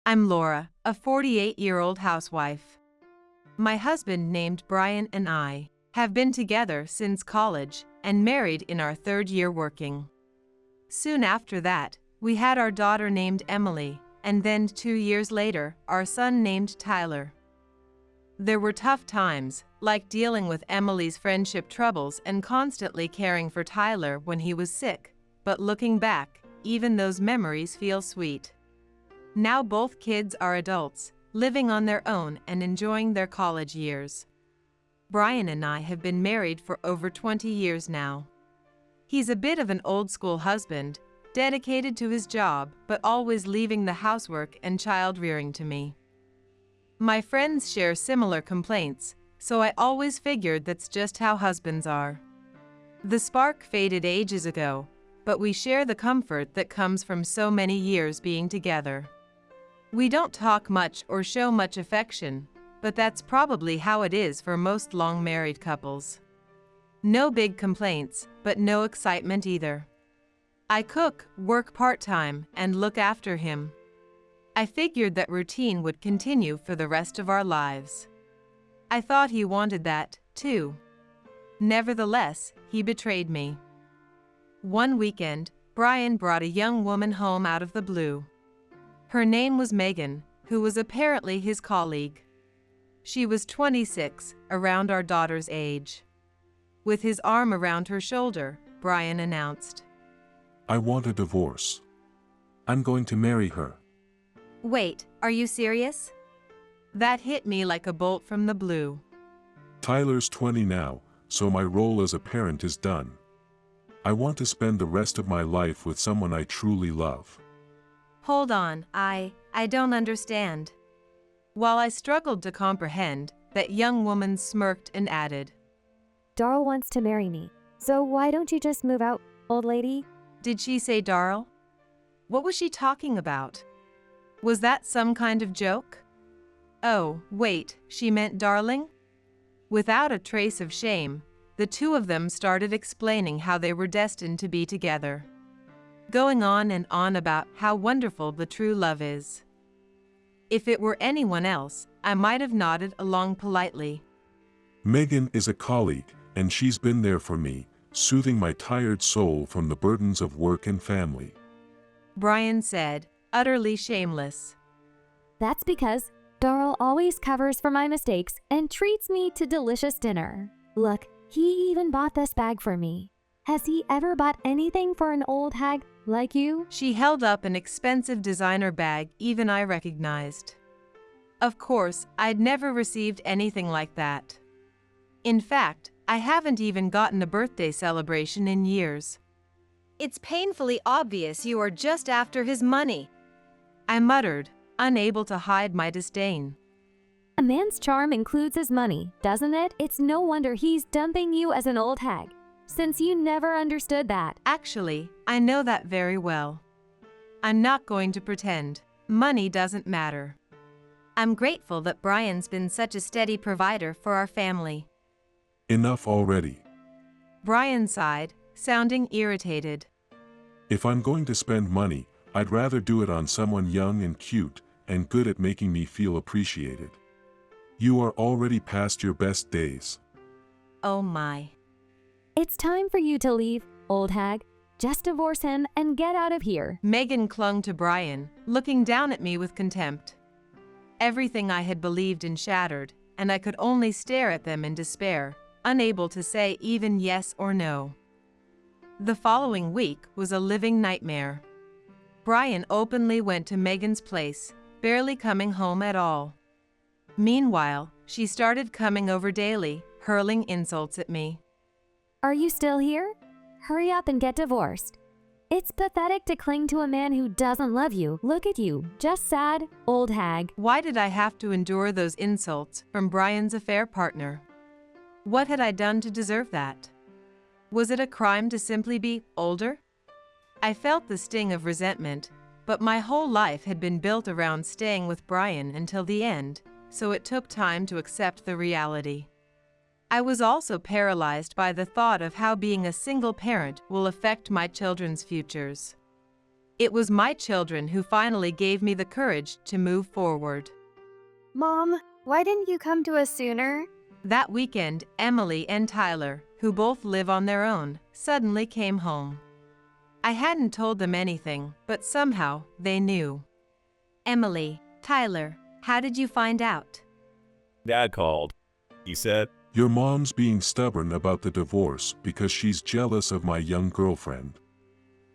I'm Laura, a 48-year-old housewife. My husband named Brian and I have been together since college and married in our third year working. Soon after that, we had our daughter named Emily, and then 2 years later, our son named Tyler. There were tough times, like dealing with Emily's friendship troubles and constantly caring for Tyler when he was sick, but looking back, even those memories feel sweet. Now both kids are adults, living on their own and enjoying their college years. Brian and I have been married for over 20 years now. He's a bit of an old-school husband, dedicated to his job but always leaving the housework and child-rearing to me. My friends share similar complaints, so I always figured that's just how husbands are. The spark faded ages ago, but we share the comfort that comes from so many years being together. We don't talk much or show much affection, but that's probably how it is for most long-married couples. No big complaints, but no excitement either. I cook, work part-time, and look after him. I figured that routine would continue for the rest of our lives. I thought he wanted that, too. Nevertheless, he betrayed me. One weekend, Brian brought a young woman home out of the blue. Her name was Megan, who was apparently his colleague. She was 26, around our daughter's age. With his arm around her shoulder, Brian announced, I want a divorce. I'm going to marry her. Wait, are you serious? That hit me like a bolt from the blue. Tyler's 20 now, so my role as a parent is done. I want to spend the rest of my life with someone I truly love. Hold on, I don't understand. While I struggled to comprehend, that young woman smirked and added, Darl wants to marry me, so why don't you just move out, old lady? Did she say Darl? What was she talking about? Was that some kind of joke? Oh, wait, she meant darling? Without a trace of shame, the two of them started explaining how they were destined to be together. Going on and on about how wonderful the true love is. If it were anyone else, I might have nodded along politely. Megan is a colleague, and she's been there for me, soothing my tired soul from the burdens of work and family. Brian said, utterly shameless. That's because Darl always covers for my mistakes and treats me to delicious dinner. Look, he even bought this bag for me. Has he ever bought anything for an old hag like you? She held up an expensive designer bag even I recognized. Of course, I'd never received anything like that. In fact, I haven't even gotten a birthday celebration in years. It's painfully obvious you are just after his money, I muttered, unable to hide my disdain. A man's charm includes his money, doesn't it? It's no wonder he's dumping you as an old hag, since you never understood that. Actually, I know that very well. I'm not going to pretend. Money doesn't matter. I'm grateful that Brian's been such a steady provider for our family. Enough already. Brian sighed, sounding irritated. If I'm going to spend money, I'd rather do it on someone young and cute, and good at making me feel appreciated. You are already past your best days. Oh my. It's time for you to leave, old hag. Just divorce him and get out of here. Megan clung to Brian, looking down at me with contempt. Everything I had believed in shattered, and I could only stare at them in despair, unable to say even yes or no. The following week was a living nightmare. Brian openly went to Megan's place, barely coming home at all. Meanwhile, she started coming over daily, hurling insults at me. Are you still here? Hurry up and get divorced. It's pathetic to cling to a man who doesn't love you. Look at you, just sad, old hag. Why did I have to endure those insults from Brian's affair partner? What had I done to deserve that? Was it a crime to simply be older? I felt the sting of resentment, but my whole life had been built around staying with Brian until the end, so it took time to accept the reality. I was also paralyzed by the thought of how being a single parent will affect my children's futures. It was my children who finally gave me the courage to move forward. Mom, why didn't you come to us sooner? That weekend, Emily and Tyler, who both live on their own, suddenly came home. I hadn't told them anything, but somehow they knew. Emily, Tyler, how did you find out? Dad called. He said, Your mom's being stubborn about the divorce because she's jealous of my young girlfriend.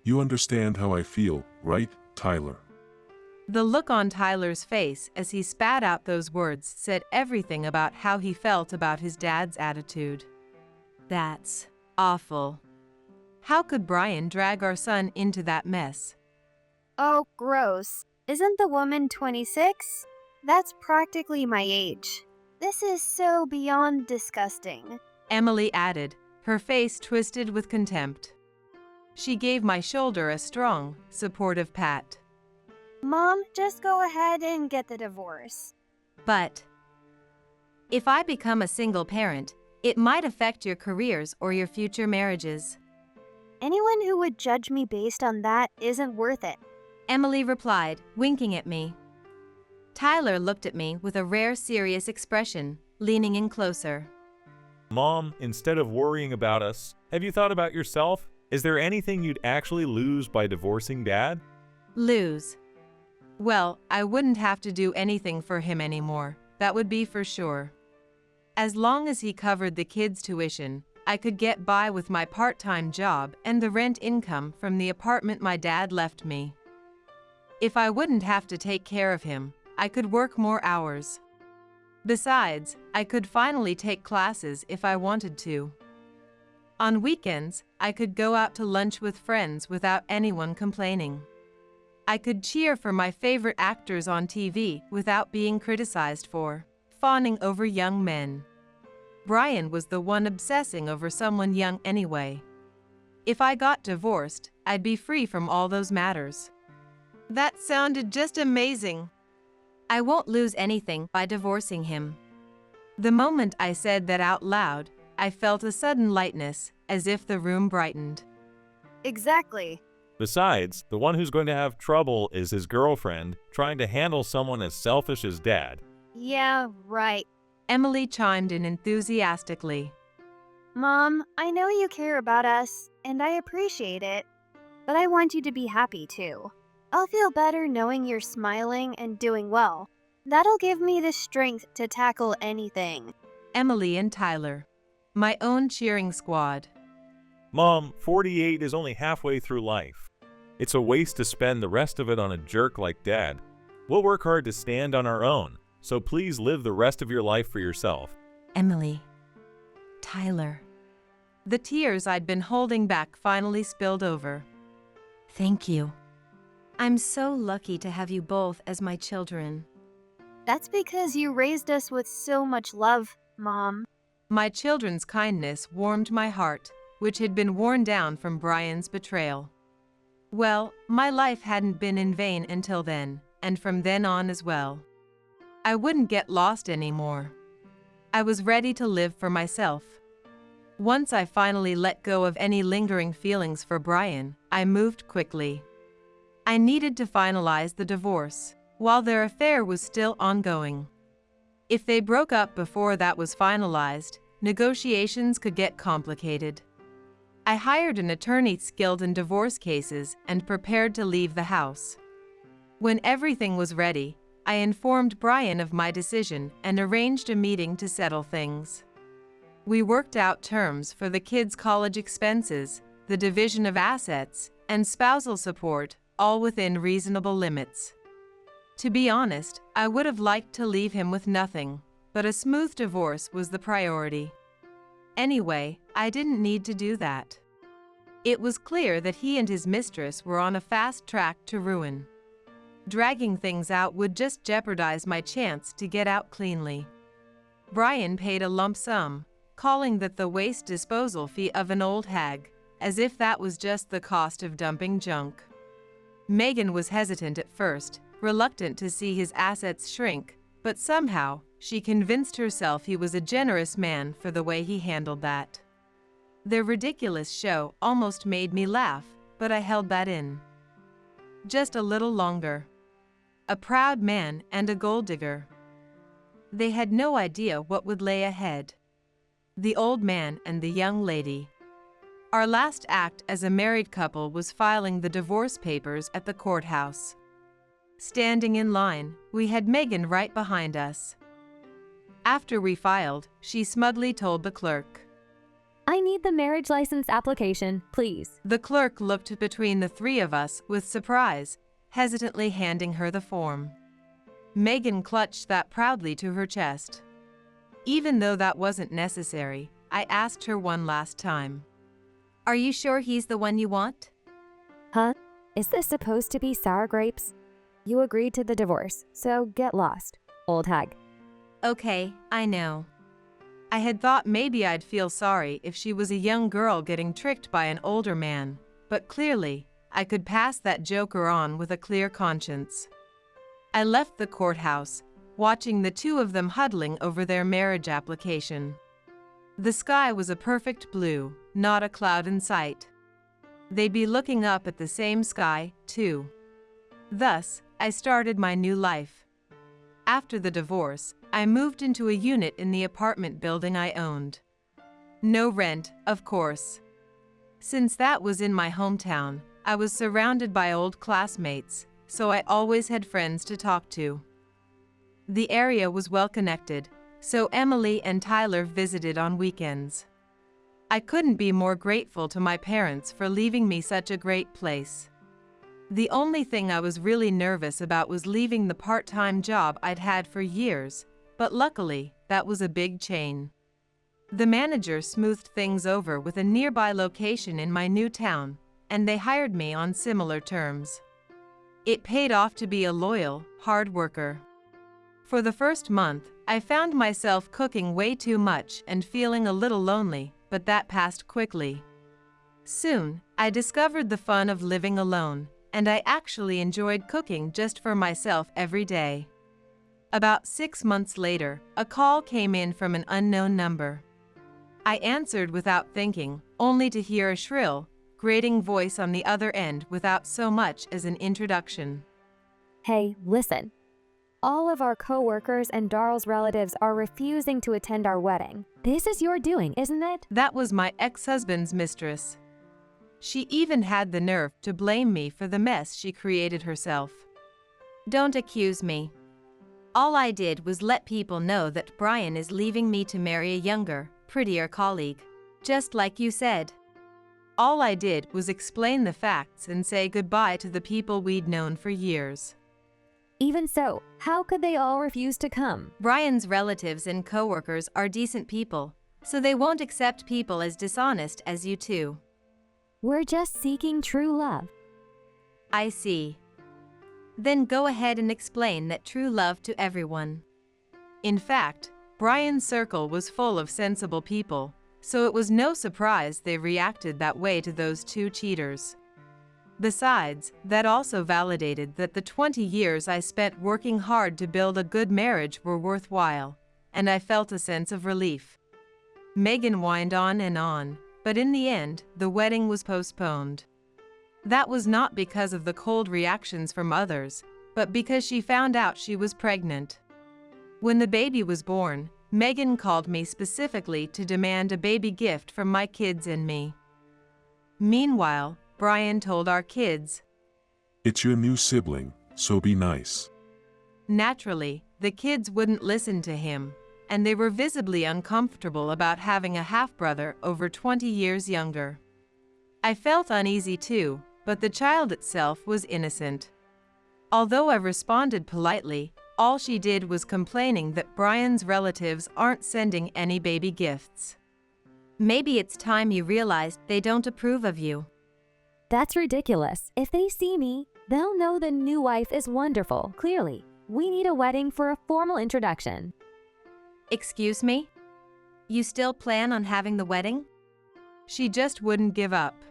You understand how I feel, right, Tyler? The look on Tyler's face as he spat out those words said everything about how he felt about his dad's attitude. That's awful. How could Brian drag our son into that mess? Oh, gross. Isn't the woman 26? That's practically my age. This is so beyond disgusting. Emily added, her face twisted with contempt. She gave my shoulder a strong, supportive pat. Mom, just go ahead and get the divorce. But if I become a single parent, it might affect your careers or your future marriages. Anyone who would judge me based on that isn't worth it. Emily replied, winking at me. Tyler looked at me with a rare serious expression, leaning in closer. Mom, instead of worrying about us, have you thought about yourself? Is there anything you'd actually lose by divorcing Dad? Lose. Well, I wouldn't have to do anything for him anymore, that would be for sure. As long as he covered the kids' tuition, I could get by with my part-time job and the rent income from the apartment my dad left me. If I wouldn't have to take care of him, I could work more hours. Besides, I could finally take classes if I wanted to. On weekends, I could go out to lunch with friends without anyone complaining. I could cheer for my favorite actors on TV without being criticized for fawning over young men. Brian was the one obsessing over someone young anyway. If I got divorced, I'd be free from all those matters. That sounded just amazing. I won't lose anything by divorcing him. The moment I said that out loud, I felt a sudden lightness, as if the room brightened. Exactly. Besides, the one who's going to have trouble is his girlfriend trying to handle someone as selfish as Dad. Yeah, right. Emily chimed in enthusiastically. Mom, I know you care about us, and I appreciate it, but I want you to be happy too. I'll feel better knowing you're smiling and doing well. That'll give me the strength to tackle anything. Emily and Tyler, my own cheering squad. Mom, 48 is only halfway through life. It's a waste to spend the rest of it on a jerk like Dad. We'll work hard to stand on our own, so please live the rest of your life for yourself. Emily. Tyler. The tears I'd been holding back finally spilled over. Thank you. I'm so lucky to have you both as my children. That's because you raised us with so much love, Mom. My children's kindness warmed my heart, which had been worn down from Brian's betrayal. Well, my life hadn't been in vain until then, and from then on as well. I wouldn't get lost anymore. I was ready to live for myself. Once I finally let go of any lingering feelings for Brian, I moved quickly. I needed to finalize the divorce, while their affair was still ongoing. If they broke up before that was finalized, negotiations could get complicated. I hired an attorney skilled in divorce cases and prepared to leave the house. When everything was ready, I informed Brian of my decision and arranged a meeting to settle things. We worked out terms for the kids' college expenses, the division of assets, and spousal support, all within reasonable limits. To be honest, I would have liked to leave him with nothing, but a smooth divorce was the priority. Anyway, I didn't need to do that. It was clear that he and his mistress were on a fast track to ruin. Dragging things out would just jeopardize my chance to get out cleanly. Brian paid a lump sum, calling that the waste disposal fee of an old hag, as if that was just the cost of dumping junk. Megan was hesitant at first, reluctant to see his assets shrink, but somehow, she convinced herself he was a generous man for the way he handled that. Their ridiculous show almost made me laugh, but I held that in. just a little longer. A proud man and a gold digger. They had no idea what would lay ahead. The old man and the young lady. Our last act as a married couple was filing the divorce papers at the courthouse. Standing in line, we had Megan right behind us. After we filed, she smugly told the clerk, I need the marriage license application, please. The clerk looked between the three of us with surprise, hesitantly handing her the form. Megan clutched that proudly to her chest. Even though that wasn't necessary, I asked her one last time. Are you sure he's the one you want? Huh? Is this supposed to be sour grapes? You agreed to the divorce, so get lost, old hag. Okay, I know. I had thought maybe I'd feel sorry if she was a young girl getting tricked by an older man, but clearly, I could pass that joker on with a clear conscience. I left the courthouse, watching the two of them huddling over their marriage application. The sky was a perfect blue, not a cloud in sight. They'd be looking up at the same sky, too. Thus, I started my new life. After the divorce, I moved into a unit in the apartment building I owned. No rent, of course. Since that was in my hometown, I was surrounded by old classmates, so I always had friends to talk to. The area was well connected, so Emily and Tyler visited on weekends. I couldn't be more grateful to my parents for leaving me such a great place. The only thing I was really nervous about was leaving the part-time job I'd had for years, but luckily, that was a big chain. The manager smoothed things over with a nearby location in my new town, and they hired me on similar terms. It paid off to be a loyal, hard worker. For the first month, I found myself cooking way too much and feeling a little lonely, but that passed quickly. Soon, I discovered the fun of living alone, and I actually enjoyed cooking just for myself every day. About 6 months later, a call came in from an unknown number. I answered without thinking, only to hear a shrill, grating voice on the other end without so much as an introduction. Hey, listen. All of our co-workers and Daryl's relatives are refusing to attend our wedding. This is your doing, isn't it? That was my ex-husband's mistress. She even had the nerve to blame me for the mess she created herself. Don't accuse me. All I did was let people know that Brian is leaving me to marry a younger, prettier colleague. Just like you said. All I did was explain the facts and say goodbye to the people we'd known for years. Even so, how could they all refuse to come? Brian's relatives and coworkers are decent people, so they won't accept people as dishonest as you two. We're just seeking true love. I see. Then go ahead and explain that true love to everyone. In fact, Brian's circle was full of sensible people, so it was no surprise they reacted that way to those two cheaters. Besides, that also validated that the 20 years I spent working hard to build a good marriage were worthwhile, and I felt a sense of relief. Megan whined on, but in the end, the wedding was postponed. That was not because of the cold reactions from others, but because she found out she was pregnant. When the baby was born, Megan called me specifically to demand a baby gift from my kids and me. Meanwhile, Brian told our kids, It's your new sibling, so be nice. Naturally, the kids wouldn't listen to him, and they were visibly uncomfortable about having a half-brother over 20 years younger. I felt uneasy too, but the child itself was innocent. Although I responded politely, all she did was complaining that Brian's relatives aren't sending any baby gifts. Maybe it's time you realized they don't approve of you. That's ridiculous. If they see me, they'll know the new wife is wonderful, clearly. We need a wedding for a formal introduction. Excuse me? You still plan on having the wedding? She just wouldn't give up.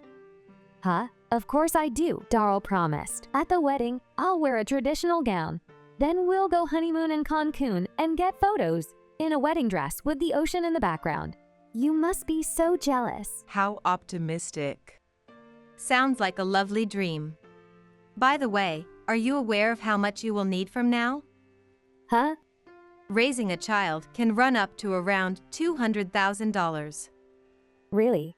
Huh? Of course I do, Daryl promised. At the wedding, I'll wear a traditional gown. Then we'll go honeymoon in Cancun and get photos in a wedding dress with the ocean in the background. You must be so jealous. How optimistic. Sounds like a lovely dream. By the way, are you aware of how much you will need from now? Huh? Raising a child can run up to around $200,000. Really?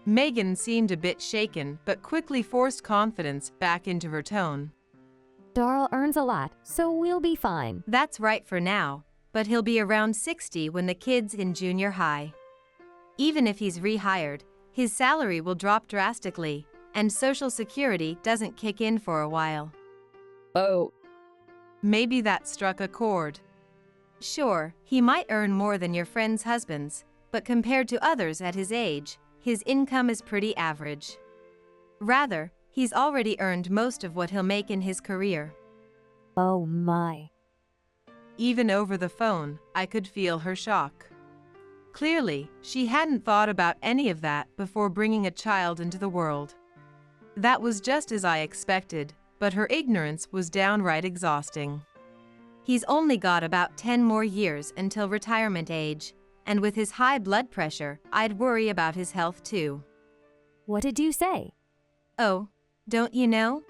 Megan seemed a bit shaken but quickly forced confidence back into her tone. Darl earns a lot, so we'll be fine. That's right for now, but he'll be around 60 when the kid's in junior high. Even if he's rehired, his salary will drop drastically, and Social Security doesn't kick in for a while. Oh. Maybe that struck a chord. Sure, he might earn more than your friends' husbands, but compared to others at his age, his income is pretty average. Rather, he's already earned most of what he'll make in his career. Oh my. Even over the phone, I could feel her shock. Clearly, she hadn't thought about any of that before bringing a child into the world. That was just as I expected, but her ignorance was downright exhausting. He's only got about 10 more years until retirement age, and with his high blood pressure, I'd worry about his health too. What did you say? Oh, don't you know?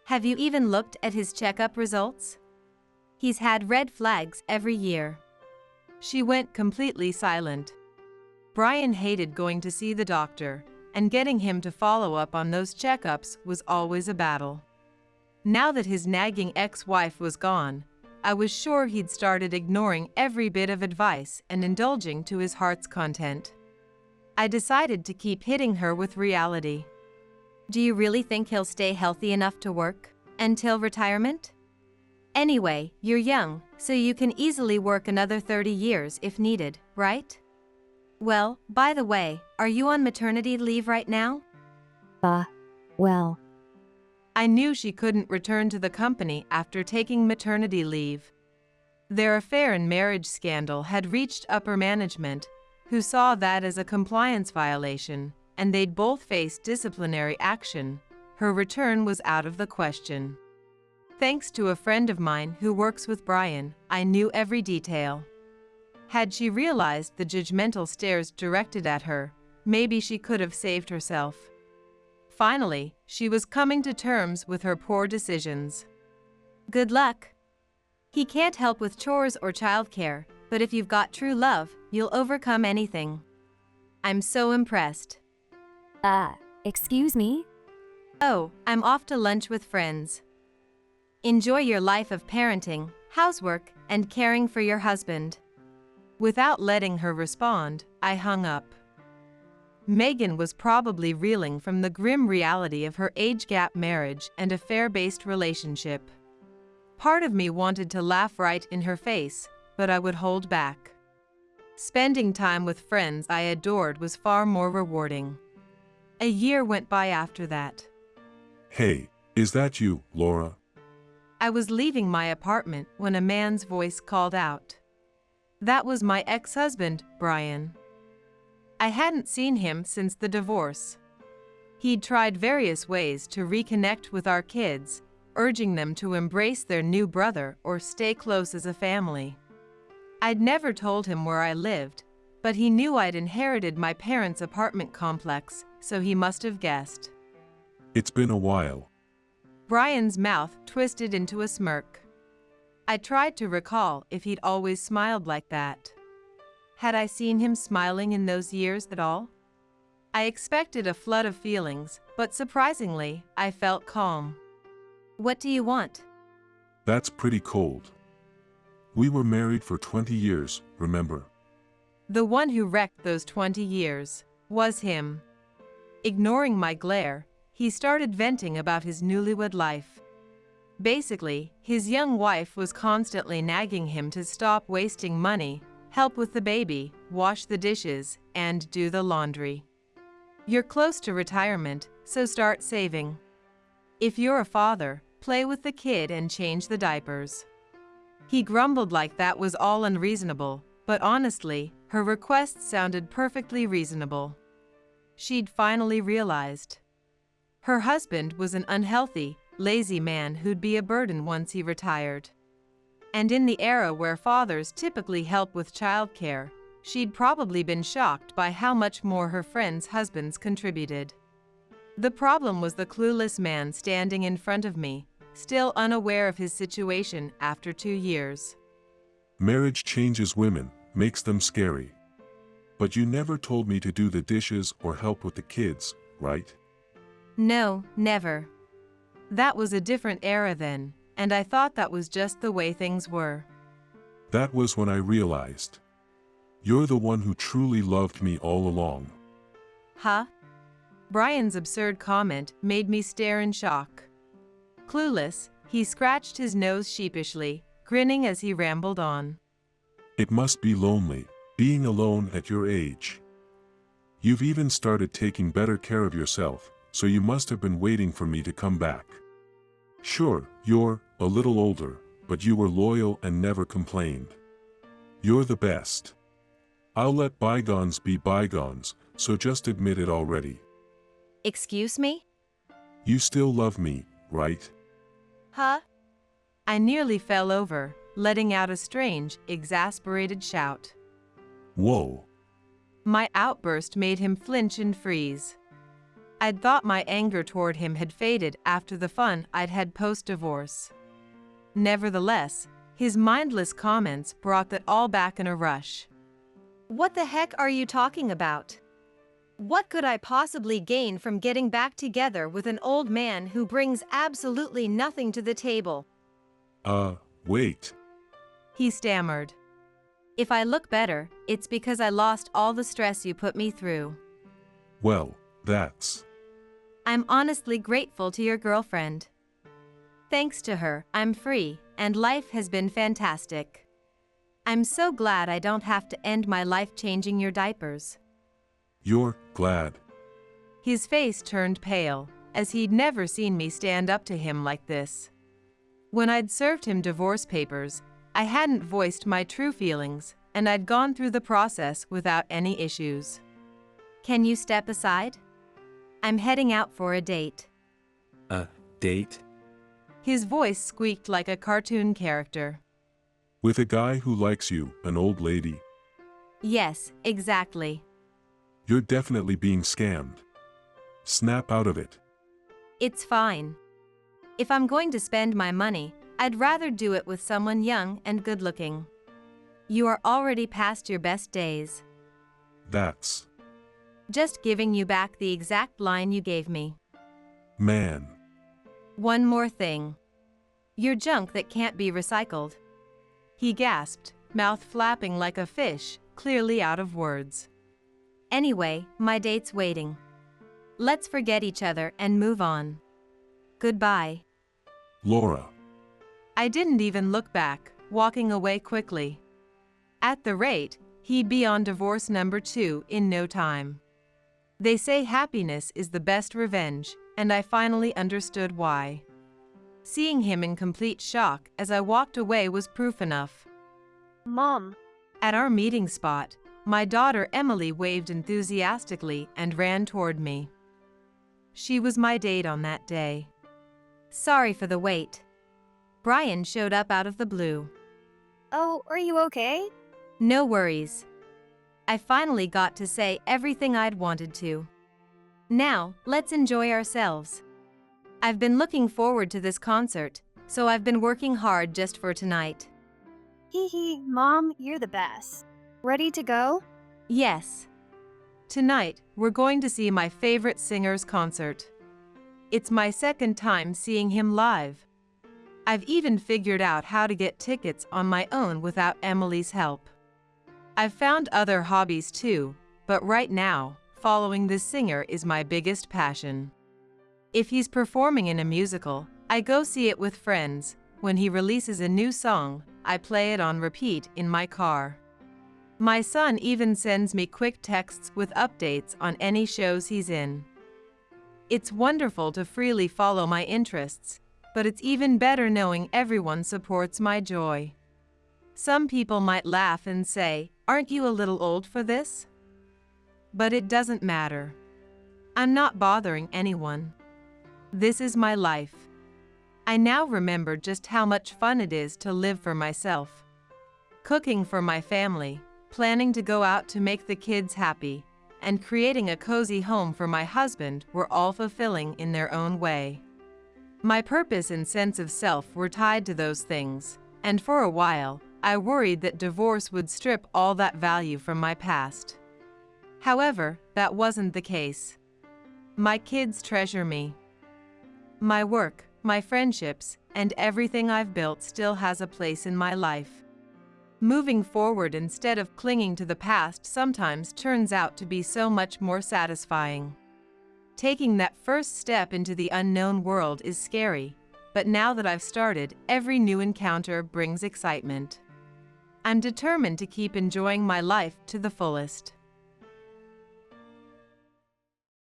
Have you even looked at his checkup results? He's had red flags every year. She went completely silent. Brian hated going to see the doctor, and getting him to follow up on those checkups was always a battle. Now that his nagging ex-wife was gone, I was sure he'd started ignoring every bit of advice and indulging to his heart's content. I decided to keep hitting her with reality. Do you really think he'll stay healthy enough to work until retirement? Anyway, you're young, so you can easily work another 30 years if needed, right? Well, by the way, are you on maternity leave right now? Well. I knew she couldn't return to the company after taking maternity leave. Their affair and marriage scandal had reached upper management, who saw that as a compliance violation, and they'd both face disciplinary action. Her return was out of the question. Thanks to a friend of mine who works with Brian, I knew every detail. Had she realized the judgmental stares directed at her, maybe she could have saved herself. Finally, she was coming to terms with her poor decisions. Good luck. He can't help with chores or childcare, but if you've got true love, you'll overcome anything. I'm so impressed. Excuse me? Oh, I'm off to lunch with friends. Enjoy your life of parenting, housework, and caring for your husband. Without letting her respond, I hung up. Megan was probably reeling from the grim reality of her age-gap marriage and affair-based relationship. Part of me wanted to laugh right in her face, but I would hold back. Spending time with friends I adored was far more rewarding. A year went by after that. Hey, is that you, Laura? I was leaving my apartment when a man's voice called out. That was my ex-husband, Brian. I hadn't seen him since the divorce. He'd tried various ways to reconnect with our kids, urging them to embrace their new brother or stay close as a family. I'd never told him where I lived, but he knew I'd inherited my parents' apartment complex, so he must have guessed. It's been a while. Brian's mouth twisted into a smirk. I tried to recall if he'd always smiled like that. Had I seen him smiling in those years at all? I expected a flood of feelings, but surprisingly, I felt calm. What do you want? That's pretty cold. We were married for 20 years, remember? The one who wrecked those 20 years was him. Ignoring my glare, he started venting about his newlywed life. Basically, his young wife was constantly nagging him to stop wasting money, help with the baby, wash the dishes, and do the laundry. You're close to retirement, so start saving. If you're a father, play with the kid and change the diapers. He grumbled like that was all unreasonable, but honestly, her request sounded perfectly reasonable. She'd finally realized. Her husband was an unhealthy, lazy man who'd be a burden once he retired. And in the era where fathers typically help with childcare, she'd probably been shocked by how much more her friends' husbands contributed. The problem was the clueless man standing in front of me, still unaware of his situation after 2 years. Marriage changes women, makes them scary. But you never told me to do the dishes or help with the kids, right? No, never. That was a different era then, and I thought that was just the way things were. That was when I realized. You're the one who truly loved me all along. Huh? Brian's absurd comment made me stare in shock. Clueless, he scratched his nose sheepishly, grinning as he rambled on. It must be lonely, being alone at your age. You've even started taking better care of yourself, so you must have been waiting for me to come back. Sure, you're a little older, but you were loyal and never complained. You're the best. I'll let bygones be bygones, so just admit it already. Excuse me? You still love me, right? Huh? I nearly fell over, letting out a strange, exasperated shout. Whoa. My outburst made him flinch and freeze. I'd thought my anger toward him had faded after the fun I'd had post-divorce. Nevertheless, his mindless comments brought that all back in a rush. What the heck are you talking about? What could I possibly gain from getting back together with an old man who brings absolutely nothing to the table? Wait. He stammered. If I look better, it's because I lost all the stress you put me through. Well, that's... I'm honestly grateful to your girlfriend. Thanks to her, I'm free, and life has been fantastic. I'm so glad I don't have to end my life changing your diapers. You're glad. His face turned pale, as he'd never seen me stand up to him like this. When I'd served him divorce papers, I hadn't voiced my true feelings, and I'd gone through the process without any issues. Can you step aside? I'm heading out for a date. A date? His voice squeaked like a cartoon character. With a guy who likes you, an old lady. Yes, exactly. You're definitely being scammed. Snap out of it. It's fine. If I'm going to spend my money, I'd rather do it with someone young and good-looking. You are already past your best days. That's... Just giving you back the exact line you gave me. Man. One more thing. You're junk that can't be recycled. He gasped, mouth flapping like a fish, clearly out of words. Anyway, my date's waiting. Let's forget each other and move on. Goodbye. Laura. I didn't even look back, walking away quickly. At the rate, he'd be on divorce number 2 in no time. They say happiness is the best revenge, and I finally understood why. Seeing him in complete shock as I walked away was proof enough. Mom. At our meeting spot, my daughter Emily waved enthusiastically and ran toward me. She was my date on that day. Sorry for the wait. Brian showed up out of the blue. Oh, are you okay? No worries. I finally got to say everything I'd wanted to. Now, let's enjoy ourselves. I've been looking forward to this concert, so I've been working hard just for tonight. Hee hee, Mom, you're the best. Ready to go? Yes. Tonight, we're going to see my favorite singer's concert. It's my second time seeing him live. I've even figured out how to get tickets on my own without Emily's help. I've found other hobbies too, but right now, following this singer is my biggest passion. If he's performing in a musical, I go see it with friends. When he releases a new song, I play it on repeat in my car. My son even sends me quick texts with updates on any shows he's in. It's wonderful to freely follow my interests, but it's even better knowing everyone supports my joy. Some people might laugh and say, "Aren't you a little old for this?" But it doesn't matter. I'm not bothering anyone. This is my life. I now remember just how much fun it is to live for myself. Cooking for my family, planning to go out to make the kids happy, and creating a cozy home for my husband were all fulfilling in their own way. My purpose and sense of self were tied to those things, and for a while, I worried that divorce would strip all that value from my past. However, that wasn't the case. My kids treasure me. My work, my friendships, and everything I've built still has a place in my life. Moving forward instead of clinging to the past sometimes turns out to be so much more satisfying. Taking that first step into the unknown world is scary, but now that I've started, every new encounter brings excitement. I'm determined to keep enjoying my life to the fullest.